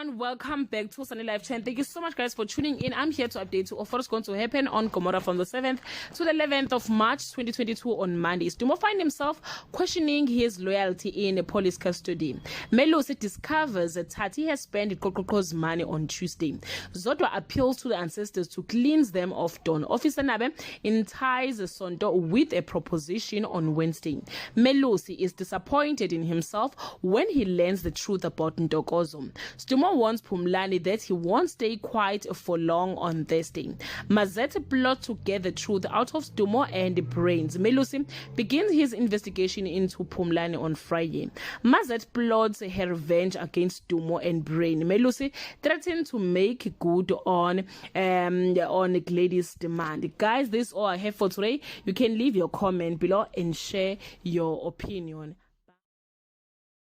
everyone, welcome back to Sunny Live 10. Thank you so much, guys, for tuning in. I'm here to update you of what's going to happen on Gomora from the 7th to the 11th of March 2022 on Monday. Dumo find himself questioning his loyalty in police custody. Melusi discovers that Thathi has spent Kokoko's money on Tuesday. Zodwa appeals to the ancestors to cleanse them of Don. Officer Nabe ties Sonto with a proposition on Wednesday. Melusi is disappointed in himself when he learns the truth about Ntokozo. Stumo warns Phumlani that he won't stay quiet for long on Thursday. Mazette plots to get the truth out of Stumo and Brains. Melusi begins his investigation into Phumlani on Friday. Mazette plots her revenge against Stumo and Brain. Melusi threatens to make good on Glady's demand. Guys, this is all I have for today. You can leave your comment below and share your opinion.